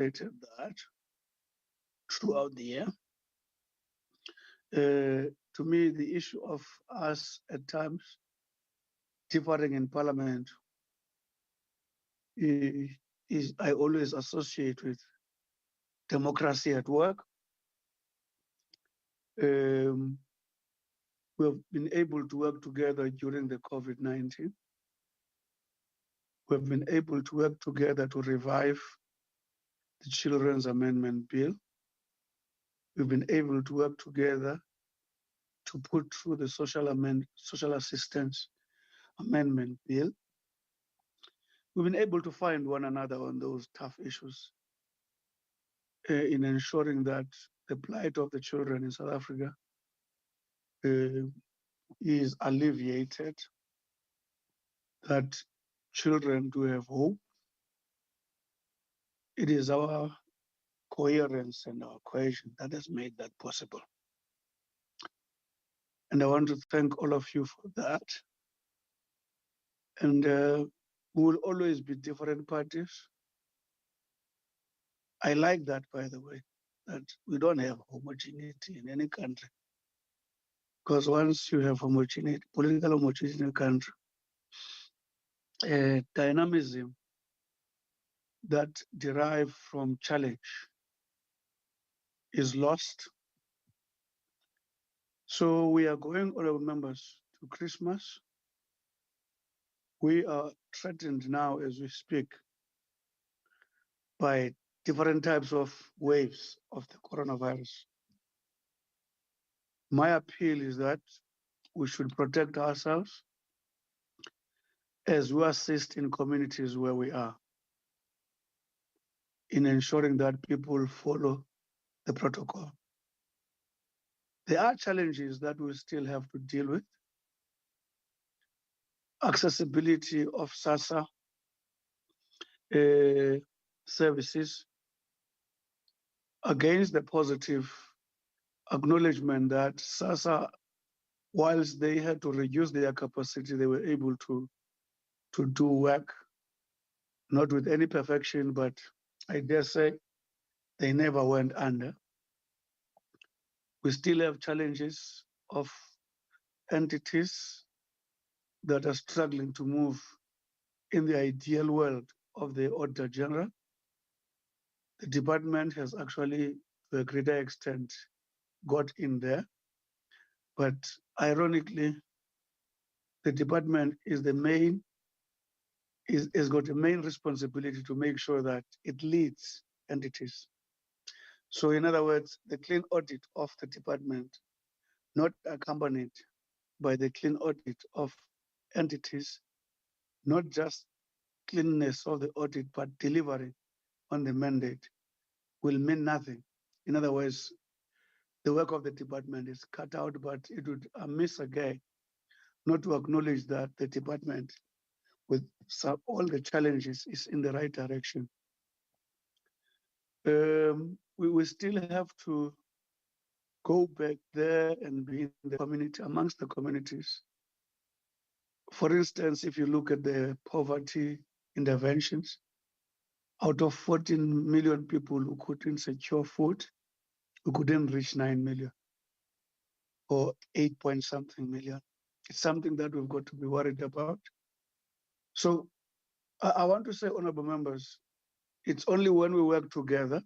demonstrated that throughout the year. To me, the issue of us at times differing in Parliament is I always associate with democracy at work. We have been able to work together during the COVID-19. We have been able to work together to revive the Children's Amendment Bill. We've been able to work together to put through the Social Assistance Amendment Bill. We've been able to find one another on those tough issues in ensuring that the plight of the children in South Africa is alleviated, that children do have hope. It is our coherence and our cohesion that has made that possible. And I want to thank all of you for that. And we will always be different parties. I like that, by the way, that we don't have homogeneity in any country. Because once you have homogeneity, political homogeneity in a country, dynamism that derive from challenge is lost. So we are going, honorable members, to Christmas. We are threatened now as we speak by different types of waves of the coronavirus. My appeal is that we should protect ourselves as we assist in communities where we are, in ensuring that people follow the protocol. There are challenges that we still have to deal with. Accessibility of SASSA services, against the positive acknowledgement that SASSA, whilst they had to reduce their capacity, they were able to do work, not with any perfection, but I dare say they never went under. We still have challenges of entities that are struggling to move in the ideal world of the Auditor General. The department has actually, to a greater extent, got in there. But ironically, the department is the main, has got a main responsibility to make sure that it leads entities. So in other words, the clean audit of the department, not accompanied by the clean audit of entities, not just cleanness of the audit, but delivery on the mandate, will mean nothing. In other words, the work of the department is cut out, but it would miss a guy not to acknowledge that the department, with all the challenges, is in the right direction. We still have to go back there and be in the community, amongst the communities. For instance, if you look at the poverty interventions, out of 14 million people who couldn't secure food, we couldn't reach 9 million or 8 point something million. It's something that we've got to be worried about. So I want to say, honorable members, it's only when we work together,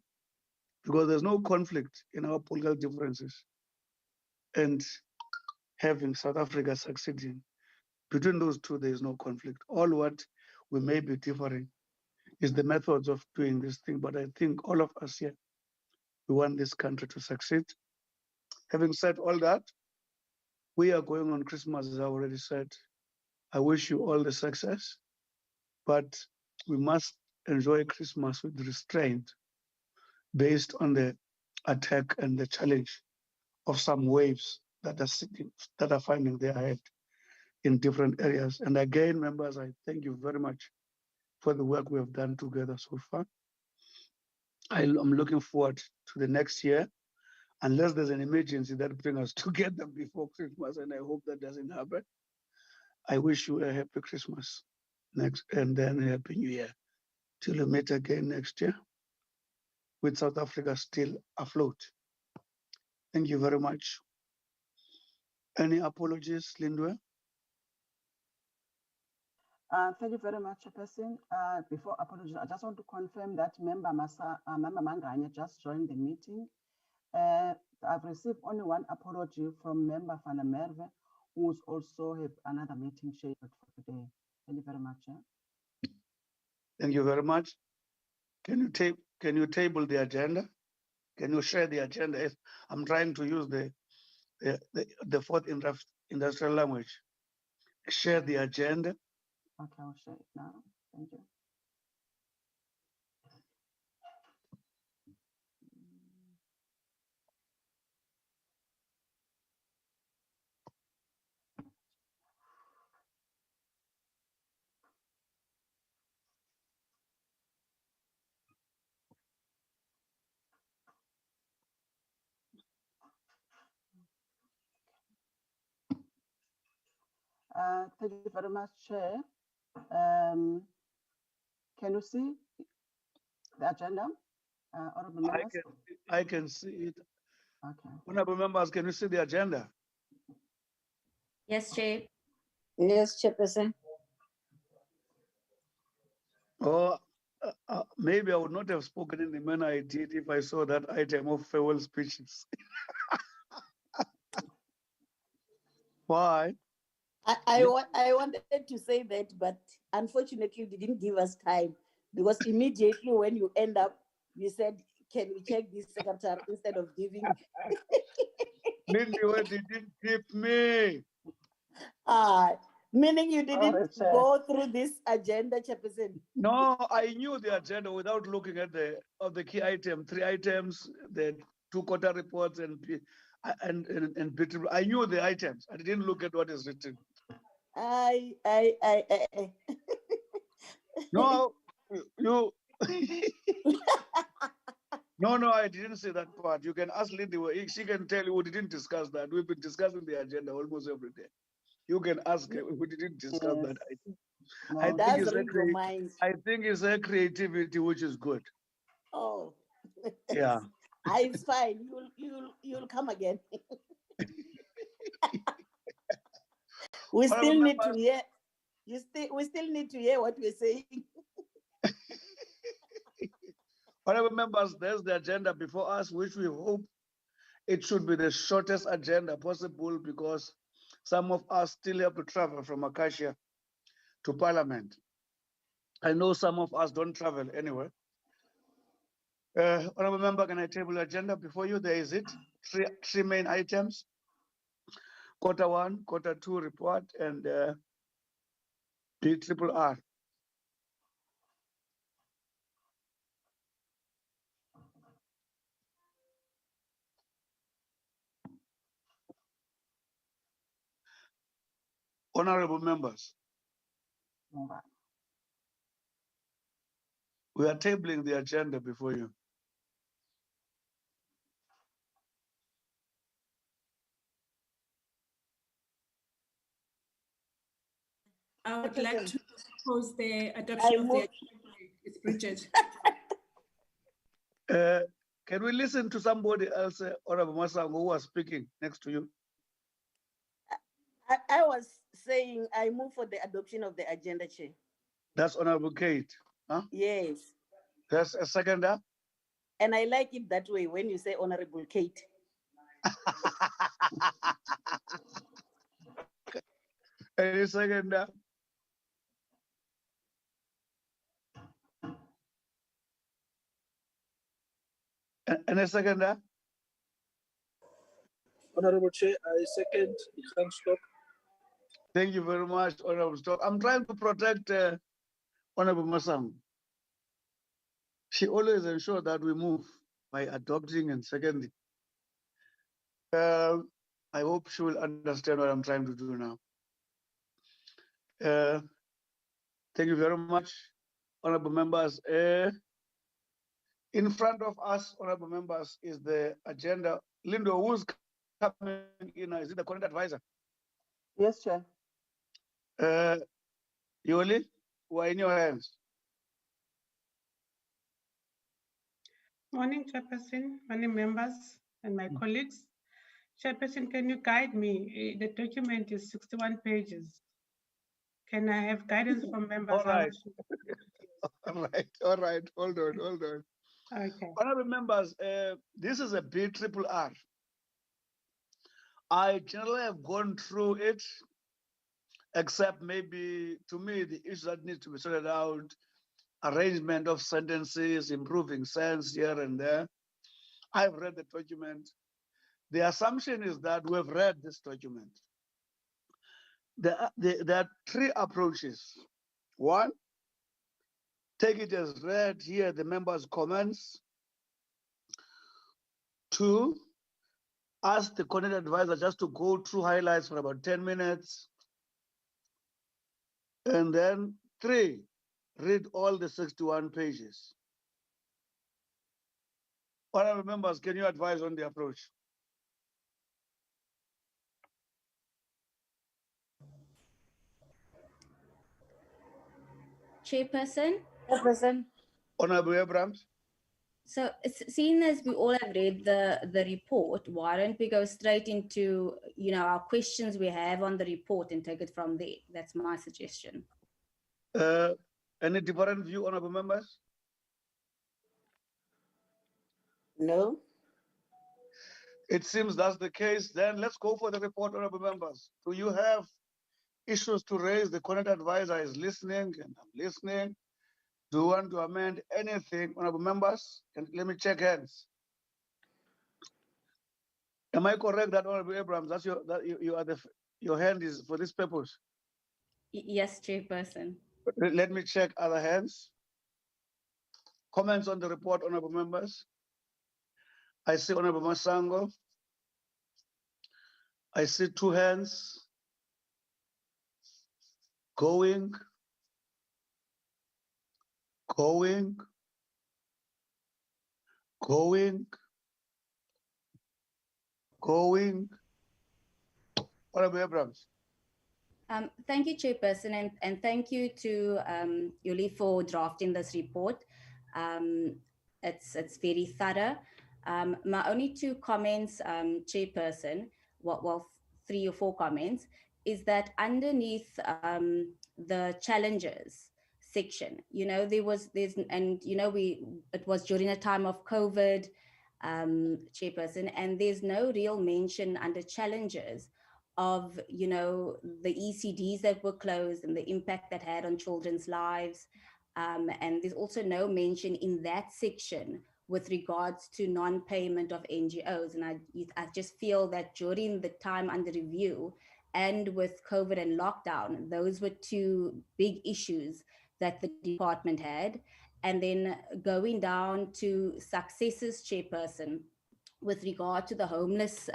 because there's no conflict in our political differences and having South Africa succeeding. Between those two, there is no conflict. All what we may be differing is the methods of doing this thing. But I think all of us here, we want this country to succeed. Having said all that, we are going on Christmas, as I already said. I wish you all the success, but we must enjoy Christmas with restraint based on the attack and the challenge of some waves that are finding their head in different areas. And again, members, I thank you very much for the work we have done together so far. I'm looking forward to the next year, unless there's an emergency that brings us together before Christmas, and I hope that doesn't happen. I wish you a happy Christmas next, and then a happy New Year. Till we meet again next year. with South Africa still afloat. Thank you very much. Any apologies, Lindwe? Thank you very much, Chairperson. Before apologies, I just want to confirm that Member Manganya just joined the meeting. I've received only one apology from Member Van der Merwe, who's also have another meeting scheduled for today. Thank you very much. Thank you very much. Can you table the agenda? Can you share the agenda? I'm trying to use the fourth industrial language. Share the agenda. Okay, I'll share it now. Thank you. Thank you very much, Chair. Can you see the agenda, honorable members? I can see it. Okay. Honorable members, can you see the agenda? Yes, Chair. Yes, Chairperson. Or maybe I would not have spoken in the manner I did if I saw that item of farewell speeches. Why? I wanted to say that, but unfortunately, you didn't give us time because immediately when you end up, you said, "Can we check this secretary?" instead of giving. Lindy, you didn't keep me. Meaning you didn't Chair. go through this agenda, Chairperson. No, I knew the agenda without looking at the key item, 3 items, the 2 quarter reports and BRRR. I knew the items. I didn't look at what is written. I. No, you. No, I didn't say that part. You can ask Lindy. She can tell you we didn't discuss that. We've been discussing the agenda almost every day. You can ask her. We didn't discuss that item. No, I think Does read your mind. I think it's a creativity which is good. Oh. Yeah. It's fine. You'll come again. We still need to hear. We still need to hear what we're saying. Honorable members, there's the agenda before us, which we hope it should be the shortest agenda possible because some of us still have to travel from Acacia to Parliament. I know some of us don't travel anywhere. Honorable member, can I table the agenda before you? There is it. Three main items. Quarter 1, quarter 2 report, and BRRR. Honorable members, all right. we are tabling the agenda before you. I would like to propose the adoption of the agenda. It's Bridget. Can we listen to somebody else, Honorable Masango, who was speaking next to you? I was saying I move for the adoption of the agenda, Chair. That's Honorable Kate. Huh? Yes. That's a seconder. And I like it that way when you say Honorable Kate. Any seconder? Any seconder? Honorable Chair, I second Ikhan Stock. Thank you very much, Honorable Stock. I'm trying to protect Honorable Masang. She always ensures that we move by adopting and seconding. I hope she will understand what I'm trying to do now. Thank you very much, honorable members. In front of us, honorable members, is the agenda. Lindo, who's coming in? Is it the current advisor? Yes, Chair. Yoli, who are in your hands? Morning, Chairperson, morning members and my colleagues. Chairperson, can you guide me? The document is 61 pages. Can I have guidance from members? All right. All right. Hold on. Okay. Honorable members, this is a BRRR. I generally have gone through it, except maybe to me, the issue that needs to be sorted out, arrangement of sentences, improving sense here and there. I've read the document. The assumption is that we've read this document. There are three approaches. One, take it as read, hear the members' comments. Two, ask the content advisor just to go through highlights for about 10 minutes. And then three, read all the 61 pages. Honorable members, can you advise on the approach? Chairperson. Chairperson. Honorable Abrams. So seeing as we all have read the report, why don't we go straight into, our questions we have on the report and take it from there? That's my suggestion. Any different view, honorable members? No. It seems that's the case. Then let's go for the report, honorable members. Do you have issues to raise? The content advisor is listening and I'm listening. Do you want to amend anything, honorable members? Let me check hands. Am I correct that honorable Abrams, that's your hand is for this purpose? Yes, Chairperson. Let me check other hands. Comments on the report, honorable members. I see Honorable Masango. I see two hands. Going. Honorable Abrams. Thank you, Chairperson, and thank you to Yuli for drafting this report. It's very thorough. My only two comments, Chairperson, well, 3 or 4 comments, is that underneath the challenges section, it was during a time of COVID, Chairperson, and there's no real mention under challenges of the ECDs that were closed and the impact that had on children's lives, and there's also no mention in that section with regards to non-payment of NGOs. And I just feel that during the time under review and with COVID and lockdown, those were 2 big issues that the department had. And then going down to successes, Chairperson, with regard to the homeless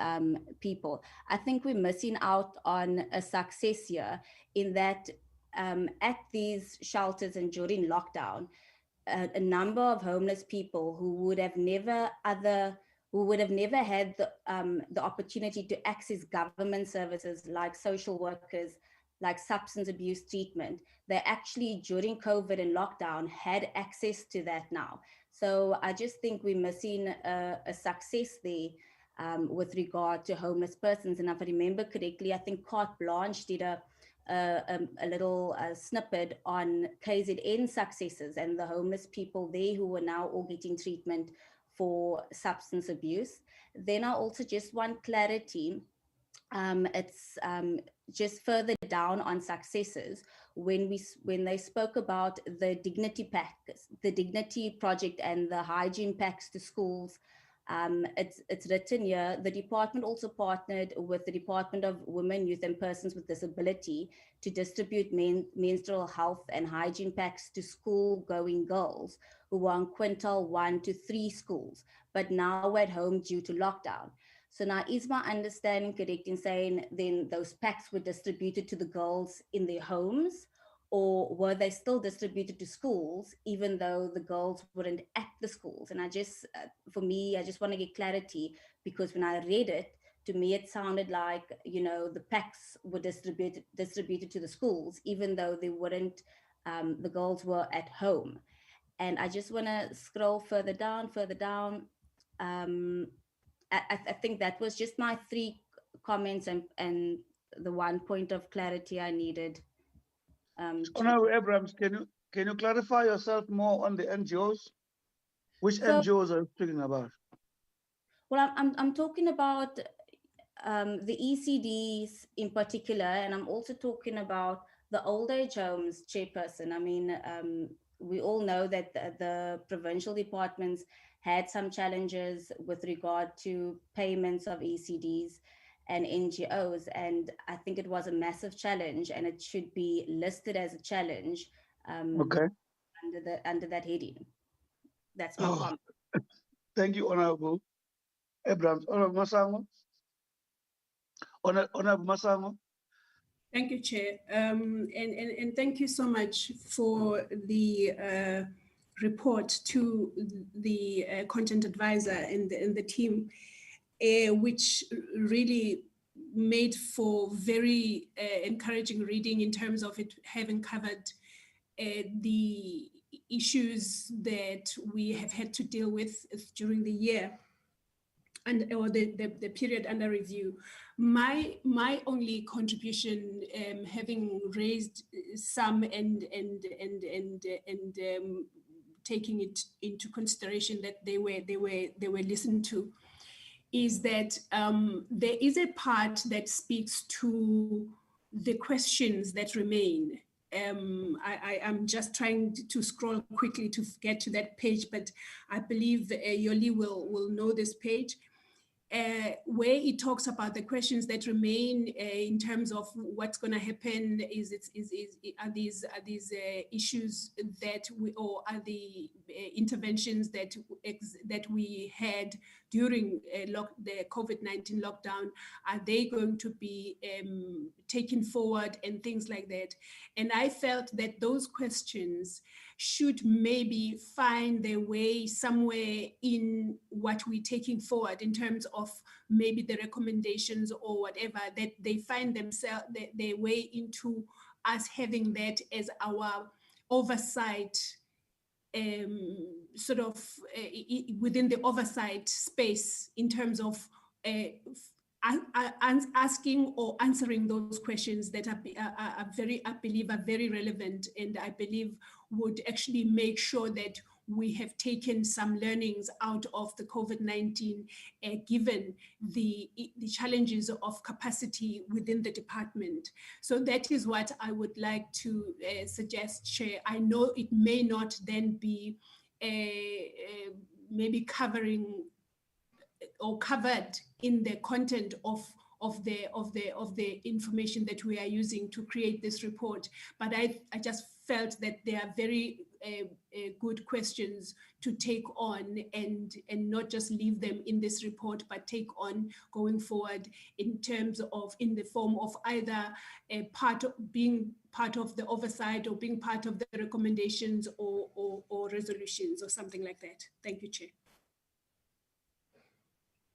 people, I think we're missing out on a success here in that at these shelters and during lockdown, a number of homeless people who would have never had the opportunity to access government services like social workers, like substance abuse treatment, they actually during COVID and lockdown had access to that now. So I just think we're missing a success there with regard to homeless persons. And if I remember correctly, I think Carte Blanche did a little snippet on KZN successes and the homeless people there who are now all getting treatment for substance abuse. Then I also just want clarity. It's just further down on successes when they spoke about the dignity packs, the dignity project and the hygiene packs to schools. It's written here, the department also partnered with the Department of Women, Youth and Persons with Disability to distribute menstrual health and hygiene packs to school-going girls who were on quintile 1 to 3 schools, but now at home due to lockdown. So now is my understanding correct in saying then those packs were distributed to the girls in their homes, or were they still distributed to schools even though the girls weren't at the schools? And I just, for me, I just want to get clarity, because when I read it, to me it sounded like, the packs were distributed to the schools even though they weren't, the girls were at home. And I just want to scroll further down. I think that was just my 3 comments and the 1 point of clarity I needed. Honorable Abrams, can you clarify yourself more on the NGOs? Which So- NGOs are you speaking about? Well, I'm talking about the ECDs in particular, and I'm also talking about the old age homes, Chairperson. I mean, we all know that the provincial departments had some challenges with regard to payments of ECDs and NGOs, and I think it was a massive challenge, and it should be listed as a challenge Okay. under that heading. That's my Oh, comment. thank you, Honorable Abrams. Honorable Masango? Honorable Masango? Thank you, Chair. And thank you so much for the report to the content advisor and the team, which really made for very encouraging reading in terms of it having covered the issues that we have had to deal with during the year or the period under review. My only contribution, having raised some and taking it into consideration that they were listened to, is that there is a part that speaks to the questions that remain. I'm just trying to scroll quickly to get to that page, but I believe Yoli will know this page. Where it talks about the questions that remain in terms of what's going to happen, are these issues that we, or are the interventions that we had during the COVID-19 lockdown, are they going to be taken forward and things like that? And I felt that those questions should maybe find their way somewhere in what we're taking forward in terms of maybe the recommendations or whatever, that they find themselves, their way into us having that as our oversight, sort of within the oversight space in terms of asking or answering those questions that are very, I believe, are very relevant, and I believe would actually make sure that we have taken some learnings out of the COVID-19, given the challenges of capacity within the department. So that is what I would like to suggest, Chair. I know it may not then be maybe covering or covered in the content of the information that we are using to create this report, but I just felt that they are very good questions to take on and not just leave them in this report, but take on going forward in terms of, in the form of either being part of the oversight or being part of the recommendations or resolutions or something like that. Thank you, Chair.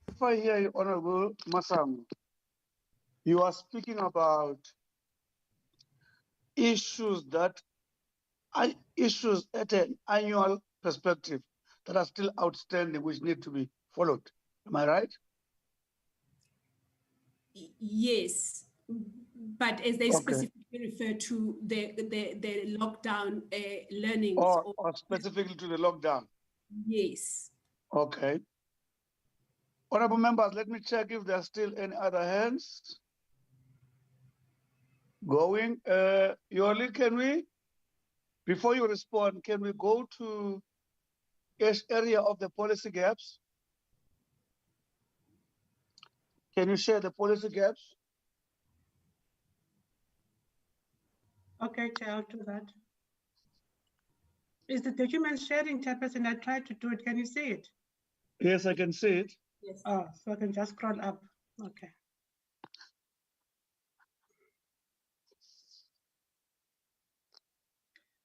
If I hear you, Honorable Masango, you are speaking about issues that are issues at an annual perspective that are still outstanding, which need to be followed. Am I right? Yes, but as they Okay. specifically refer to the lockdown learnings. Or specifically to the lockdown. Yes. Okay. Honorable members, let me check if there are still any other hands going. Yoli, can we, before you respond, can we go to each area of the policy gaps? Can you share the policy gaps? Okay, Chair, I'll do that. Is the document sharing, Chairperson? I tried to do it. Can you see it? Yes, I can see it. Yes. Oh, so I can just scroll up. Okay.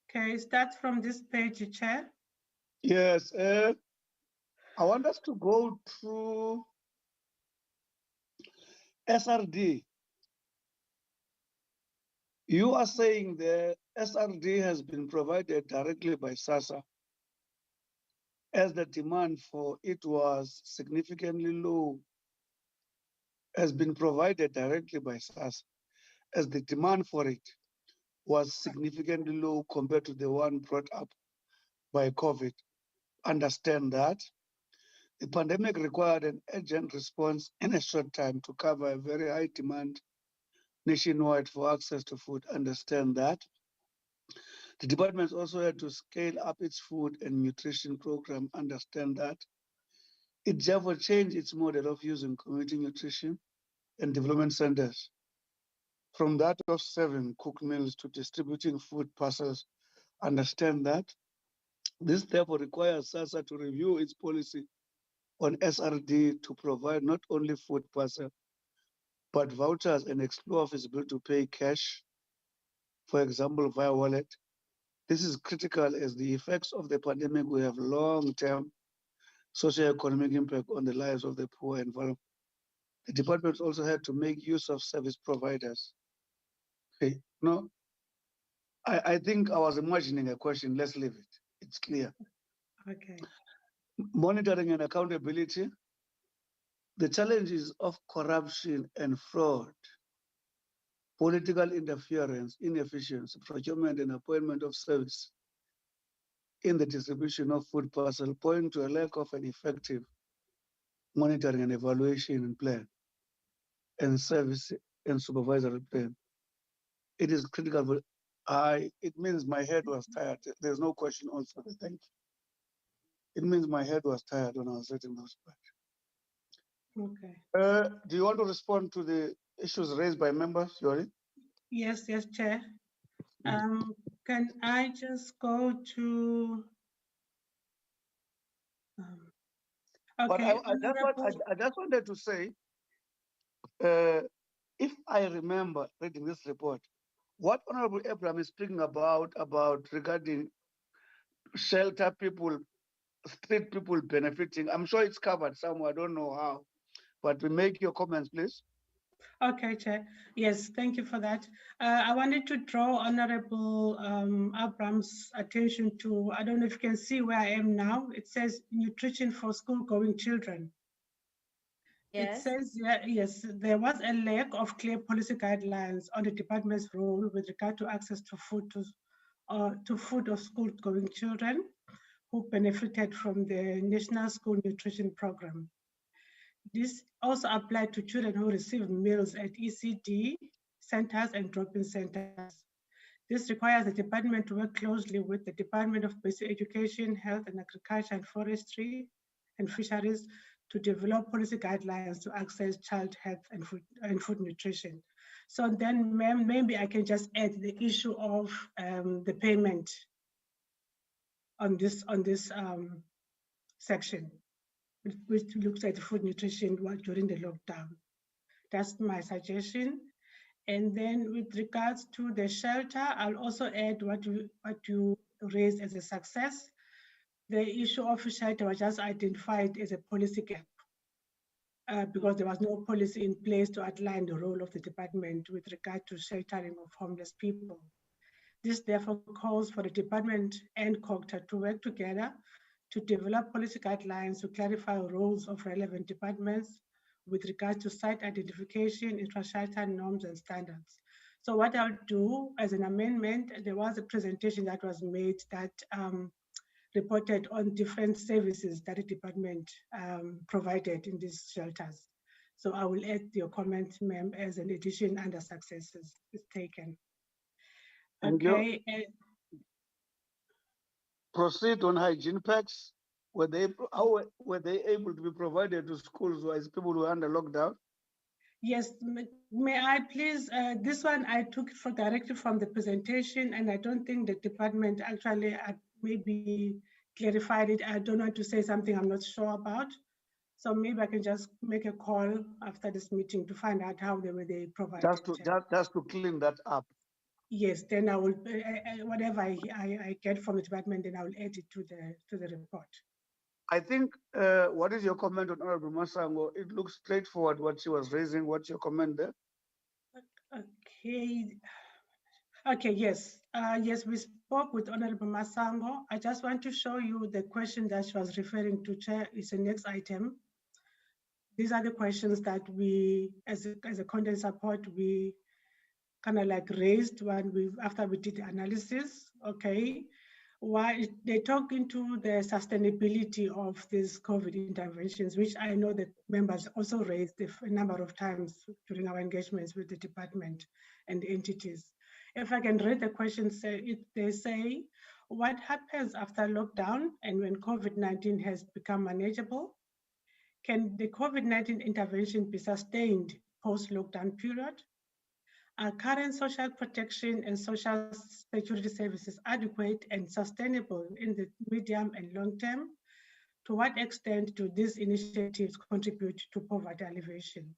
Okay, start from this page, Chair. Yes, I want us to go through SRD. You are saying the SRD has been provided directly by SASSA as the demand for it was significantly low, has been provided directly by SASSA, as the demand for it was significantly low compared to the one brought up by COVID. Understand that the pandemic required an urgent response in a short time to cover a very high demand nationwide for access to food. Understand that the department also had to scale up its food and nutrition program. Understand that it therefore changed its model of using community nutrition and development centers from that of serving cooked meals to distributing food parcels. Understand that this therefore requires SASSA to review its policy on SRD to provide not only food parcel, but vouchers and explore feasibility to pay cash, for example, via wallet. This is critical as the effects of the pandemic will have long-term socio-economic impact on the lives of the poor and vulnerable. The department also had to make use of service providers. Okay, no, I think I was imagining a question. Let's leave it. It's clear. Okay. Monitoring and accountability. The challenges of corruption and fraud, political interference, inefficiency, procurement and appointment of service in the distribution of food parcel point to a lack of an effective monitoring and evaluation plan and service and supervisory plan. It is critical. But it means my head was tired. There's no question also. Thank you. It means my head was tired when I was reading those parts. Okay. Do you want to respond to the issues raised by members, Yori? Yes, Chair. Can I just go to? But Okay. I just wanted to say, if I remember reading this report, what Honorable Abraham is speaking about regarding shelter people, street people benefiting, I'm sure it's covered somewhere. I don't know how, but we make your comments, please. Okay, Chair. Yes, thank you for that. I wanted to draw Honorable Abraham's attention to, I don't know if you can see where I am now. It says nutrition for school-going children. Yes. It says, yes, there was a lack of clear policy guidelines on the department's role with regard to access to food of school-going children who benefited from the National School Nutrition Program. This also applied to children who receive meals at ECD centers and drop-in centers. This requires the department to work closely with the Department of Basic Education, Health and Agriculture and Forestry and Fisheries to develop policy guidelines to access child health and food nutrition. So then maybe I can just add the issue of the payment on this section, which looks at food nutrition during the lockdown. That's my suggestion. And then with regards to the shelter, I'll also add what you raised as a success. The issue of shelter was just identified as a policy gap because there was no policy in place to outline the role of the department with regard to sheltering of homeless people. This therefore calls for the department and COGTA to work together to develop policy guidelines to clarify roles of relevant departments with regard to site identification, infrastructure norms and standards. So what I'll do as an amendment, there was a presentation that was made that reported on different services that the department provided in these shelters. So I will add your comment, ma'am, as an addition under successes is taken. Okay. Proceed on hygiene packs. How were they able to be provided to schools as people who were under lockdown? Yes, may I please, this one I took directly from the presentation and I don't think the department actually maybe clarified it. I don't want to say something I'm not sure about. So maybe I can just make a call after this meeting to find out how they provided. Just to clean that up. Yes, then I will, whatever I get from the department, then I will add it to the report. I think, what is your comment on Honorable Masango? It looks straightforward what she was raising. What's your comment there? Okay. Okay, yes. Yes, we spoke with Honorable Masango. I just want to show you the question that she was referring to, Chair. It's the next item. These are the questions that we, as a content support, we kind of like raised after we did the analysis. Okay, why they talk into the sustainability of these COVID interventions, which I know that members also raised a number of times during our engagements with the department and the entities. If I can read the questions, they say, what happens after lockdown and when COVID-19 has become manageable? Can the COVID-19 intervention be sustained post-lockdown period? Are current social protection and social security services adequate and sustainable in the medium and long term? To what extent do these initiatives contribute to poverty alleviation?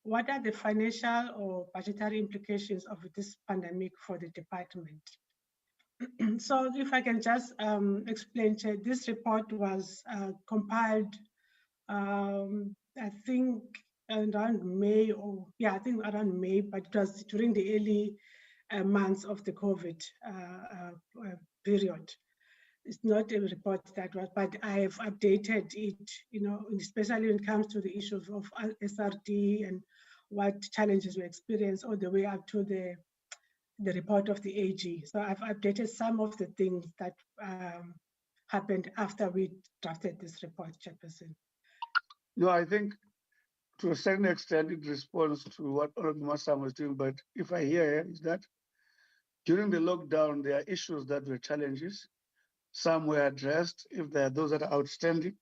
What are the financial or budgetary implications of this pandemic for the department? So if I can just explain, Chair, this report was compiled, I think around May, around May, but it was during the early months of the COVID period. It's not a report that was, but I have updated it, especially when it comes to the issues of SRD and what challenges we experience all the way up to the report of the AG. So I've updated some of the things that happened after we drafted this report, Chairperson. No, I think to a certain extent it responds to what Honorable Massam was doing, but if I hear is that during the lockdown, there are issues that were challenges. Some were addressed, if there are those that are outstanding,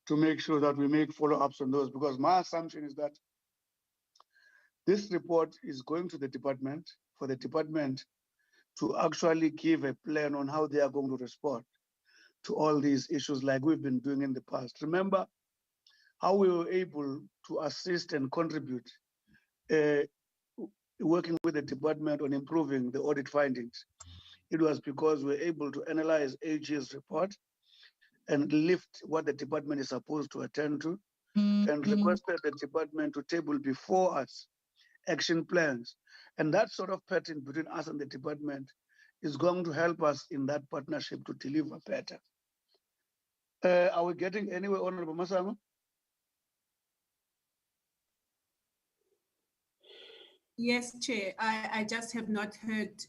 to make sure that we make follow-ups on those, because my assumption is that this report is going to the department for the department to actually give a plan on how they are going to respond to all these issues like we've been doing in the past. Remember how we were able to assist and contribute working with the department on improving the audit findings. It was because we were able to analyze AG's report and lift what the department is supposed to attend to and requested the department to table before us action plans. And that sort of pattern between us and the department is going to help us in that partnership to deliver better. Are we getting anywhere, Honorable Masama? Yes, Chair. I just have not heard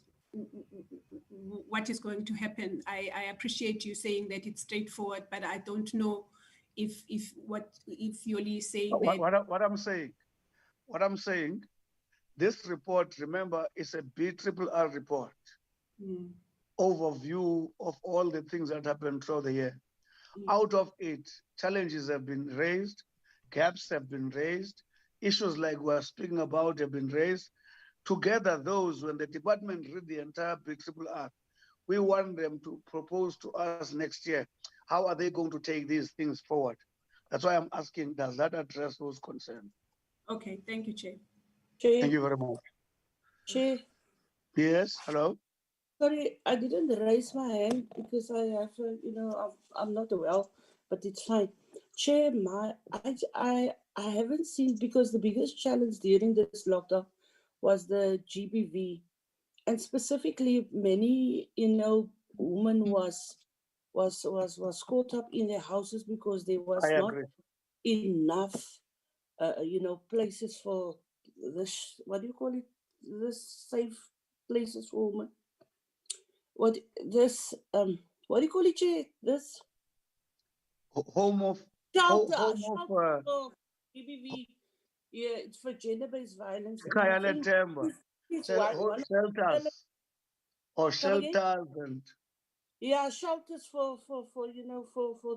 what is going to happen. I appreciate you saying that it's straightforward, but I don't know if Yoli is saying that. What I'm saying, this report, remember, is a BRRR report. Overview of all the things that happened throughout the year. Out of it, challenges have been raised, gaps have been raised, issues like we're speaking about have been raised. Together, those, when the department read the entire BRRR, we want them to propose to us next year, how are they going to take these things forward? That's why I'm asking, does that address those concerns? Okay, thank you, Chair. Chair. Thank you very much. Chair. Yes, hello? Sorry, I didn't raise my hand because I have, I'm not well, but it's fine. Chair, I haven't seen, because the biggest challenge during this lockdown was the GBV, and specifically many, women was caught up in their houses because there was not enough, places for this. What do you call it? This safe places for women. What do you call it, Chair? This home of shelter for GBV. Yeah, it's for gender-based violence. Shelters or shelters and shelters for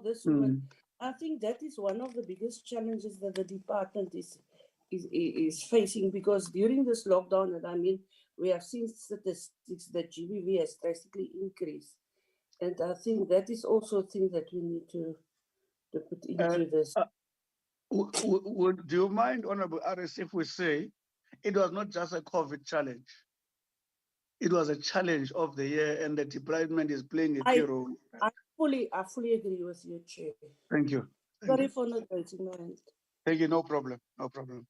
this woman. I think that is one of the biggest challenges that the department is facing, because during this lockdown, and I mean, we have seen statistics that GBV has drastically increased. And I think that is also a thing that we need to put into this. Do you mind, Honorable Aris, if we say it was not just a COVID challenge? It was a challenge of the year, and the department is playing a key role. I fully agree with you, Chair. Thank you. Sorry for not raising my hand. Thank you, no problem, no problem.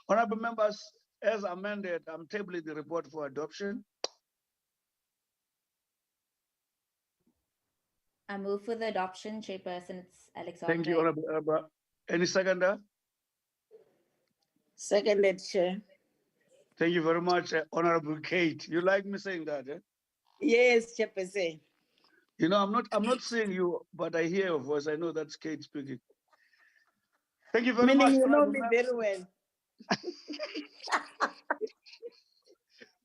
Honorable members, as amended, I'm tabling the report for adoption. I move for the adoption, Chairperson. It's Alexandra. Thank you, Honorable Abba. Any seconder? Seconded, Chair. Thank you very much, Honorable Kate. You like me saying that, eh? Yes, Chairperson. You know, I'm not seeing you, but I hear your voice. I know that's Kate speaking. Thank you very Meaning much. you know Honorable me Member. very well.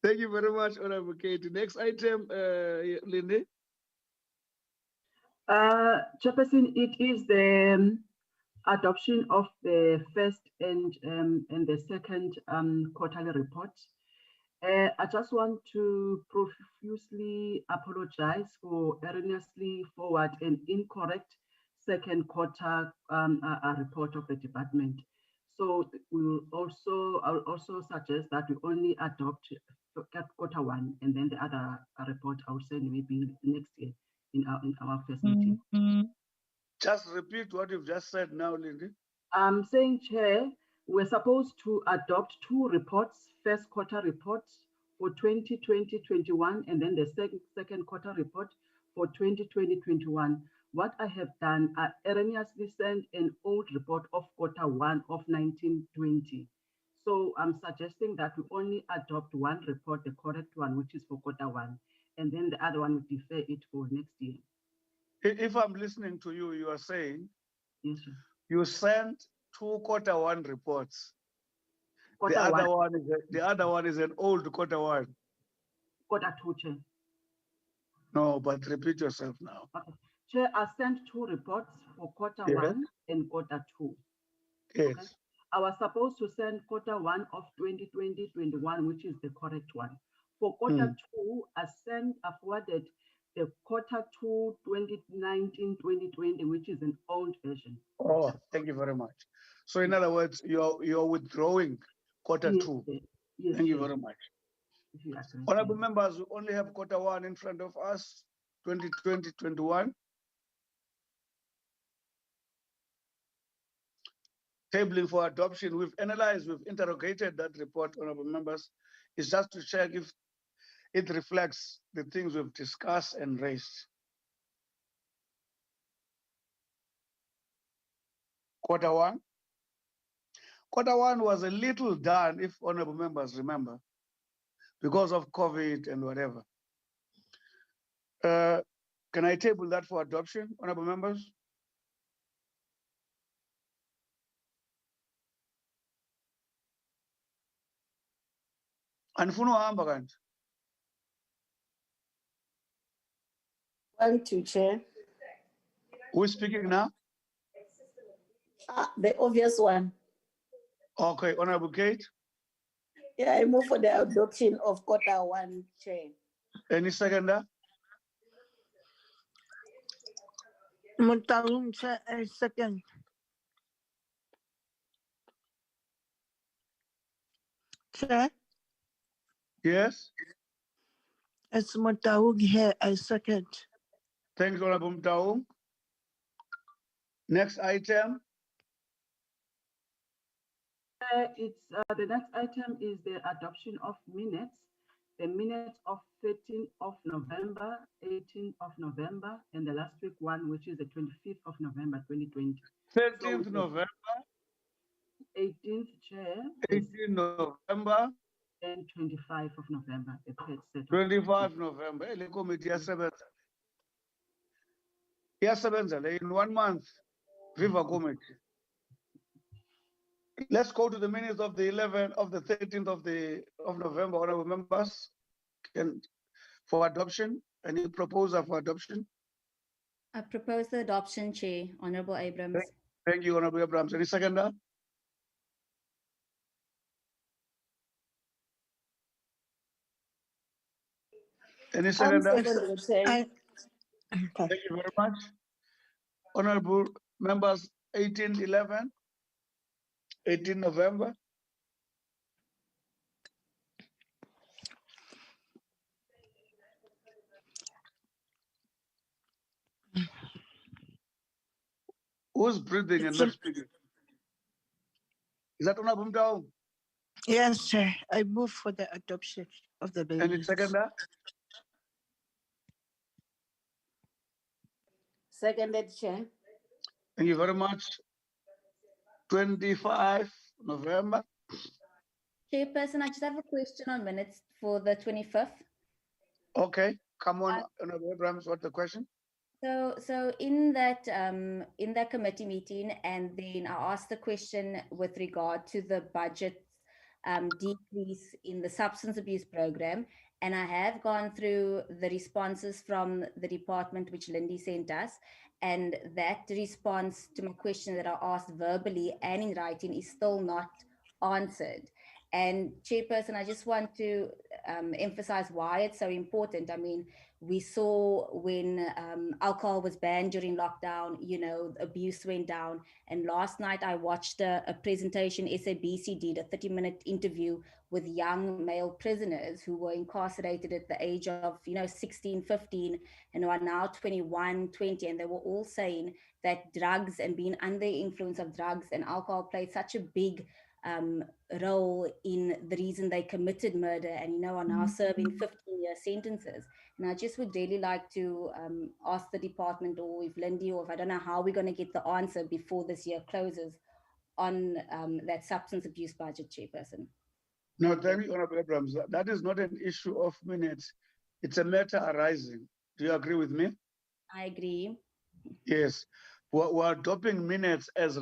Thank you very much, Honorable Kate. Next item, Lindy. Chairperson, it is the adoption of the first and the second quarterly report. I just want to profusely apologize for erroneously forward and incorrect second quarter report of the department. So I'll also suggest that we only adopt quarter one, and then the other report I will send maybe next year in our first meeting. Just repeat what you've just said now, Lindy. I'm saying, Chair, we're supposed to adopt two reports, first quarter reports for 2020-21, and then the second quarter report for 2020-21. What I have done, I erroneously sent an old report of quarter one of 1920. So I'm suggesting that we only adopt one report, the correct one, which is for quarter one, and then the other one we defer it for next year. If I'm listening to you, you are saying Yes, sir. you sent two quarter one reports. Quarter The other one. the other one is an old quarter one. Quarter two, Chair. No, but repeat yourself now. Okay. Chair, I sent two reports for quarter Yes. one and quarter two. Yes. Okay. I was supposed to send quarter one of 2020-21, which is the correct one. For quarter two, I forwarded the quarter two 2019-2020, which is an old version. Oh, thank you very much. So in other words, you're withdrawing quarter Yes, two. Chair. Yes, Thank you Chair. very much. If you agree, Honorable Chair. members, we only have quarter one in front of us, 2020-21. Tabling for adoption, we've analyzed, we've interrogated that report, honorable members. It's just to check if it reflects the things we've discussed and raised. Quarter one. Quarter one was a little done, if honorable members remember, because of COVID and whatever. Can I table that for adoption, honorable members? Andifuna uhamba kanti. One, two, Chair. Who is speaking now? The obvious one. Okay, Honorable Kate. Yeah, I move for the adoption of quarter one, Chair. Any seconder? Mutalum, Chair, a second. Chair, Yes. it's Mutaug here, a second. Thanks, Honorable Mtaung. Next item. The next item is the adoption of minutes. The minutes of 13th of November, 18th of November, and the last week one, which is the 25th of November, 2020. 13th November. 18th, Chair. 18th November. And 25th of November, the third set. 25 November. Le committee yasebenza. Yasebenza in 1 month. Viva committee. Let's go to the minutes of the 11th of the 13th of November, honorable members. For adoption, any proposal for adoption? I propose the adoption, Chair, Honorable Abrams. Thank you, Honorable Abrams. Any seconder? Any seconder? Okay. Thank you very much. Honorable members, 1811, 18 November. Who's breathing and not speaking? Is that Honorable Mtao? Yes, Chair. I move for the adoption of the Any minutes. seconder? Seconded, Chair. Thank you very much. 25 November. Chairperson, I just have a question on minutes for the 25th. Okay, come on, Honorable Abrams, what's the question? So in that committee meeting, and then I asked the question with regard to the budget decrease in the substance abuse program, and I have gone through the responses from the department which Lindy sent us, and that response to my question that I asked verbally and in writing is still not answered. And Chairperson, I just want to emphasize why it's so important. I mean, we saw when alcohol was banned during lockdown, you know, abuse went down. And last night I watched a presentation SABC did, a 30-minute interview with young male prisoners who were incarcerated at the age of, 16, 15, and who are now 21, 20. And they were all saying that drugs and being under the influence of drugs and alcohol played such a big role in the reason they committed murder, and are now serving 15-year sentences. And I just would really like to ask the department, or if Lindy, or if I don't know how we're going to get the answer before this year closes on that substance abuse budget, Chairperson. No, thank you, Honorable Abrams. That is not an issue of minutes. It's a matter arising. Do you agree with me? I agree. Yes. We're adopting minutes as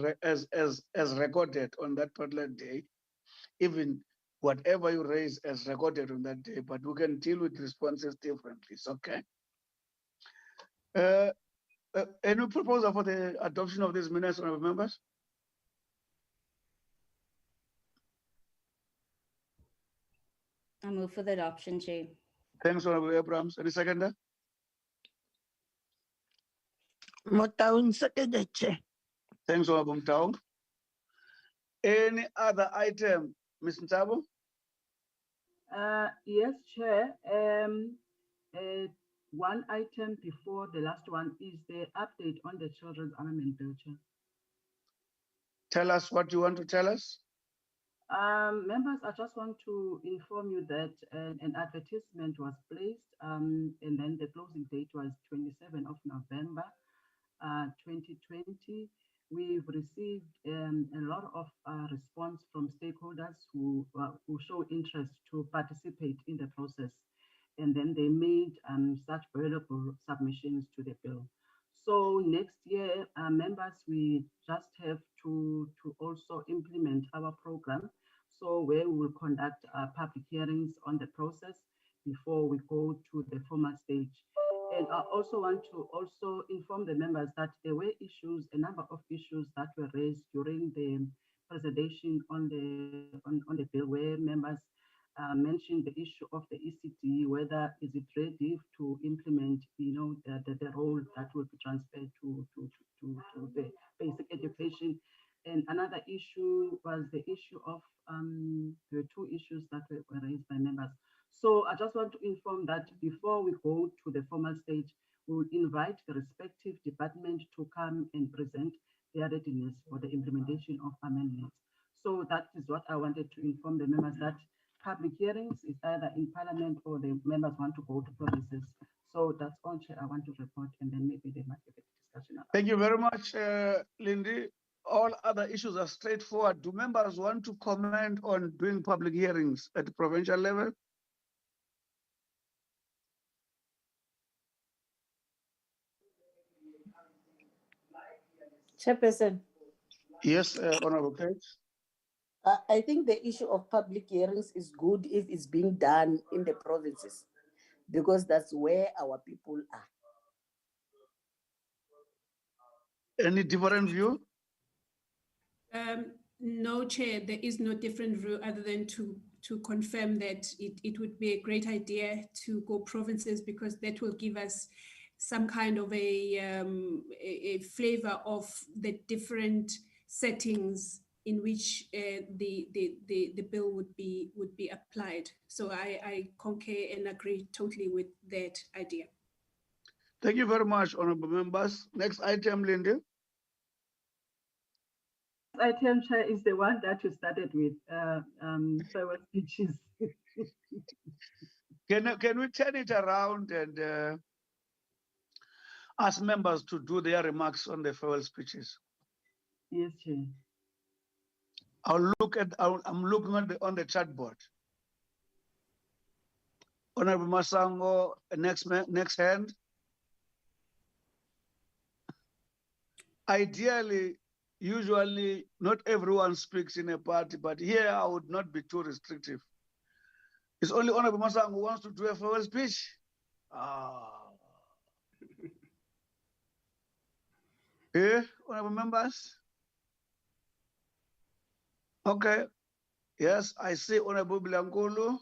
recorded on that particular day, even whatever you raise as recorded on that day, but we can deal with responses differently. It's okay. Any proposal for the adoption of these minutes, honorable members? I move for the adoption, Chair. Thanks, Honorable Abrams. Any seconder? Motaung seconded, Chair. Thanks, Honorable Mtaung. Any other item, Ms. Ntabo? Yes, Chair. One item before the last one is the update on the children's armament bill, Chair. Tell us what you want to tell us. Members, I just want to inform you that an advertisement was placed, and then the closing date was 27th of November, 2020. We've received a lot of response from stakeholders who show interest to participate in the process, and then they made such valuable submissions to the bill. So next year, members, we just have to also implement our program. So where we will conduct public hearings on the process before we go to the formal stage. And I also want to also inform the members that there were issues, a number of issues that were raised during the presentation on the bill, where members mentioned the issue of the ECD, whether is it ready to implement, the role that will be transferred to the basic education. And another issue was the issue of there were two issues that were raised by members. So I just want to inform that before we go to the formal stage, we will invite the respective department to come and present their readiness for the implementation of amendments. So that is what I wanted to inform the members, that public hearings is either in Parliament or the members want to go to provinces. So that's all, Chair, I want to report, and then maybe they might have a discussion. Thank you very much, Lindy. All other issues are straightforward. Do members want to comment on doing public hearings at the provincial level? Chairperson. Yes, Honorable Kate. I think the issue of public hearings is good if it's being done in the provinces, because that's where our people are. Any different view? No, Chair, there is no different view other than to confirm that it would be a great idea to go provinces, because that will give us some kind of a flavor of the different settings in which the bill would be applied. So I concur and agree totally with that idea. Thank you very much, honorable members. Next item, Lindy. item, Chair, is the one that you started with, farewell speeches. Can we turn it around and ask members to do their remarks on the farewell speeches? Yes, Chair. I'm looking on the chat board. Honorable Masango, next hand. Ideally, usually not everyone speaks in a party, but here I would not be too restrictive. It's only Honorable Masango who wants to do a farewell speech. Honorable members? Okay. Yes, I see Honorable Bilankulu.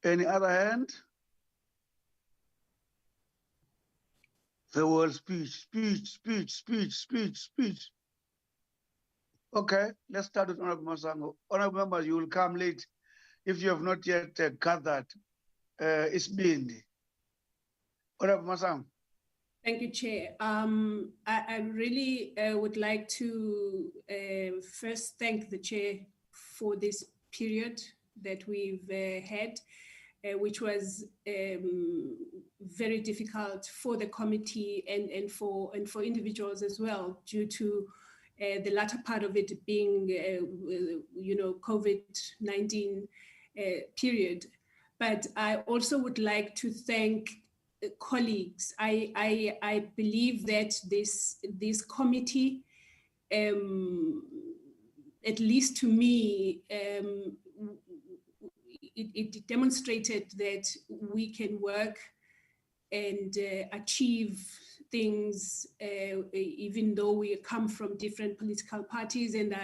Any other hand? Farewell speech. Okay, let's start with Honorable Masango. Honorable members, you will come late if you have not yet gathered. It's Bindi. Honorable Masango. Thank you, Chair. I really would like to first thank the Chair for this period that we've had, which was very difficult for the committee and for individuals as well, due to the latter part of it being, COVID-19 period. But I also would like to thank colleagues. I believe that this committee, at least to me, it demonstrated that we can work and achieve things, even though we come from different political parties. And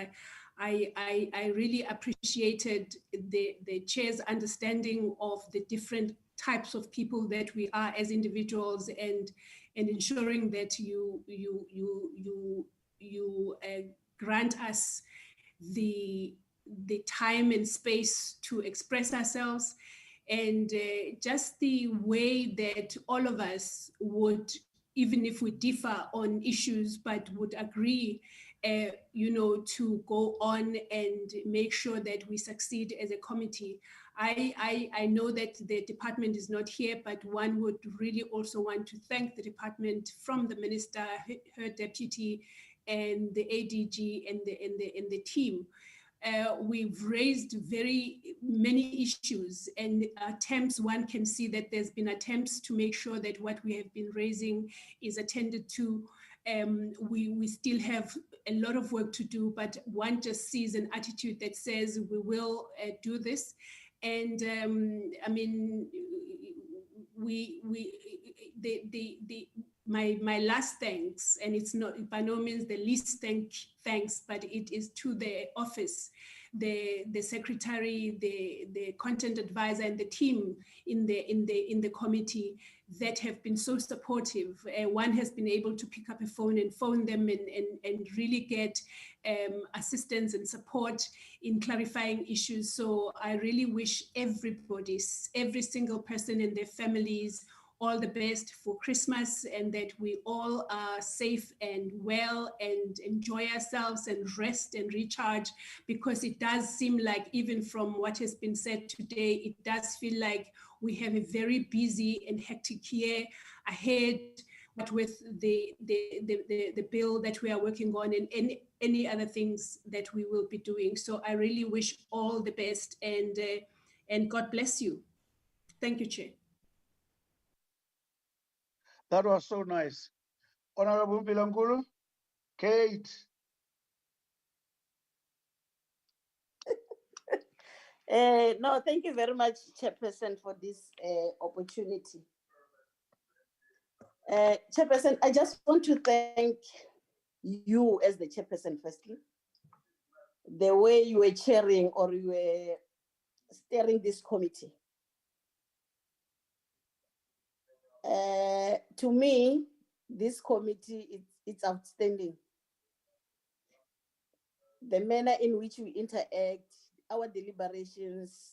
I really appreciated the Chair's understanding of the different types of people that we are as individuals, and ensuring that you grant us the time and space to express ourselves, and just the way that all of us would, even if we differ on issues, but would agree, to go on and make sure that we succeed as a committee. I know that the department is not here, but one would really also want to thank the department, from the minister, her deputy, and the ADG and the team. We've raised very many issues and attempts. One can see that there's been attempts to make sure that what we have been raising is attended to. We still have a lot of work to do, but one just sees an attitude that says we will do this. And I mean, my last thanks, and it's not by no means the least thanks, but it is to the office, the secretary, the content advisor, and the team in the committee that have been so supportive. One has been able to pick up a phone and phone them and really get assistance and support in clarifying issues. So I really wish everybody, every single person and their families, all the best for Christmas, and that we all are safe and well and enjoy ourselves and rest and recharge, because it does seem like, even from what has been said today, it does feel like we have a very busy and hectic year ahead, but with the bill that we are working on and any other things that we will be doing. So I really wish all the best, and God bless you. Thank you, Chair. That was so nice. Honorable Bilankulu, Kate. No, thank you very much, Chairperson, for this opportunity. Chairperson, I just want to thank you as the Chairperson, firstly. The way you were chairing, or you were steering this committee. To me, this committee, it's outstanding. The manner in which we interact, our deliberations,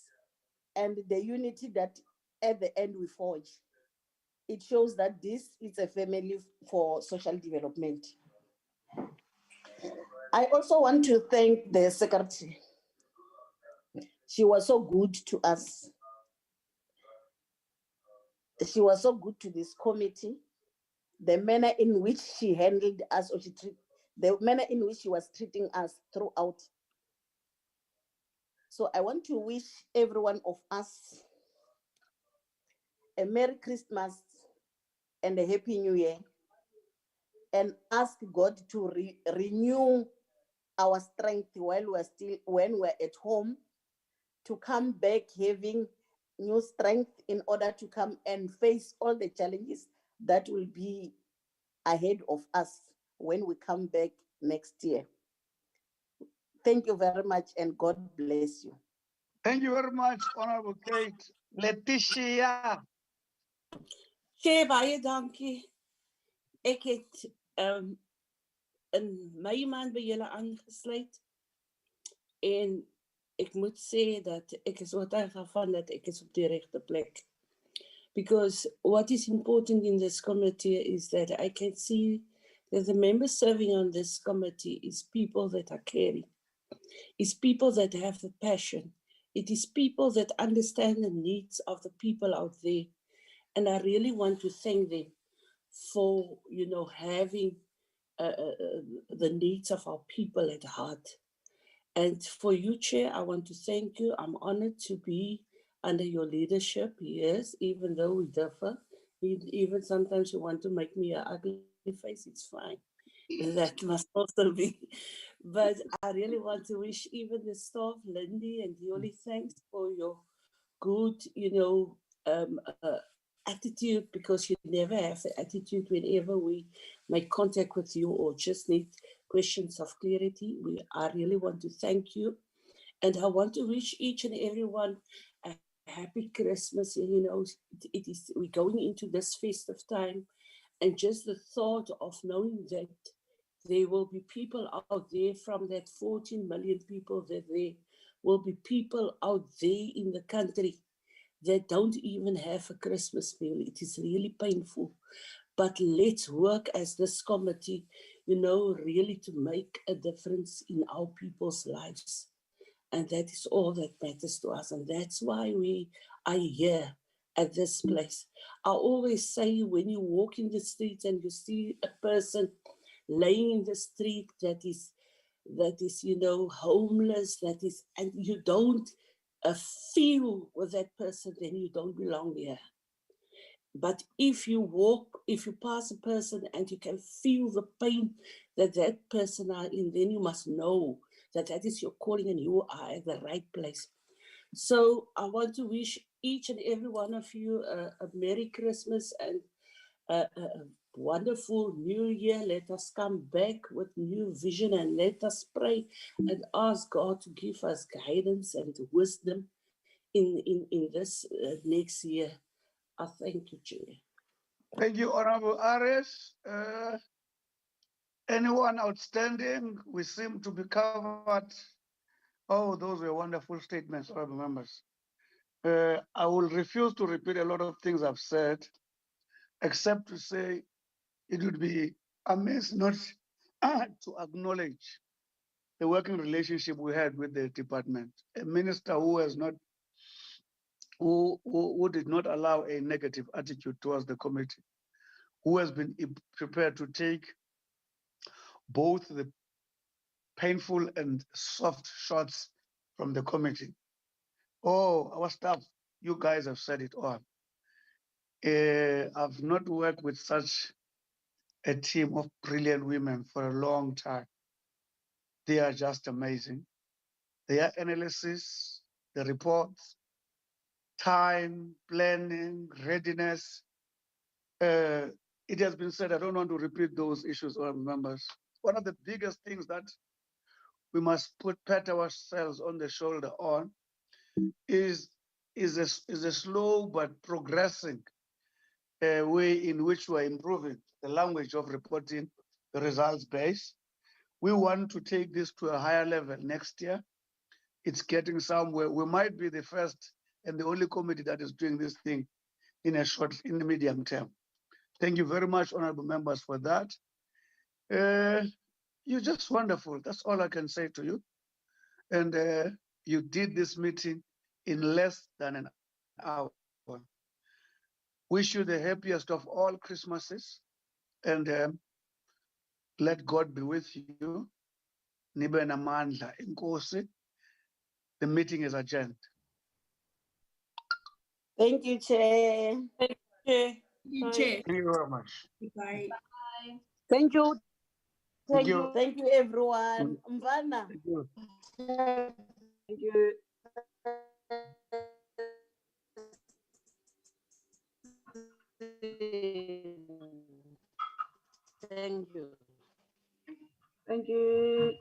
and the unity that at the end we forge. It shows that this is a family for social development. I also want to thank the secretary. She was so good to us. She was so good to this committee. The manner in which she handled us, or the manner in which she was treating us throughout. So I want to wish every one of us a Merry Christmas and a Happy New Year, and ask God to renew our strength when we're at home, to come back having new strength in order to come and face all the challenges that will be ahead of us when we come back next year. Thank you very much, and God bless you. Thank you very much, Honorable Kate. Letitia. Chair, baie dankie. Ek het in Mei maand by julle aangesluit en ek moet sê dat ek is oortuig daarvan dat ek is op die regte plek. Because what is important in this committee is that I can see that the members serving on this committee is people that are caring. It's people that have the passion. It is people that understand the needs of the people out there. And I really want to thank them for, having the needs of our people at heart. And for you, Chair, I want to thank you. I'm honored to be under your leadership, yes, even though we differ. Even sometimes you want to make me an ugly face, it's fine. That must also be. But I really want to wish even the staff, Lindy and Yoli, thanks for your good, attitude, because you never have the attitude whenever we make contact with you or just need questions of clarity. I really want to thank you. And I want to wish each and everyone a happy Christmas. We're going into this festive time, and just the thought of knowing that there will be people out there, from that 14 million people, that there will be people out there in the country that don't even have a Christmas meal. It is really painful. But let's work as this committee, really to make a difference in our people's lives. And that is all that matters to us. And that's why we are here at this place. I always say, when you walk in the streets and you see a person laying in the street that is homeless, and you don't feel with that person, then you don't belong here. But if you pass a person and you can feel the pain that person are in, then you must know that is your calling and you are at the right place. So I want to wish each and every one of you a Merry Christmas and a wonderful New Year. Let us come back with new vision, and let us pray and ask God to give us guidance and wisdom in this next year. I thank you, Chair. Thank you, Honorable Ares. Anyone outstanding? We seem to be covered. Oh, those were wonderful statements, honorable members. I will refuse to repeat a lot of things I've said, except to say it would be amiss not to acknowledge the working relationship we had with the department. A minister who did not allow a negative attitude towards the committee, who has been prepared to take both the painful and soft shots from the committee. Oh, our staff, you guys have said it all. I've not worked with such a team of brilliant women for a long time. They are just amazing. Their analysis, the reports, time, planning, readiness. It has been said, I don't want to repeat those issues, or members. One of the biggest things that we must pat ourselves on the shoulder on is a slow but progressing way in which we're improving the language of reporting the results base. We want to take this to a higher level next year. It's getting somewhere. We might be the first and the only committee that is doing this thing in the medium term. Thank you very much, honorable members, for that. you're just wonderful. That's all I can say to you. And you did this meeting in less than an hour. Wish you the happiest of all Christmases, and let God be with you. Nibe namandla, inkosi. The meeting is adjourned. Thank you, Chair. Okay. Chair. Thank you very much. Bye. Thank you. Thank you. Thank you, everyone. Mvana. Thank you. Thank you. Thank you. Thank you.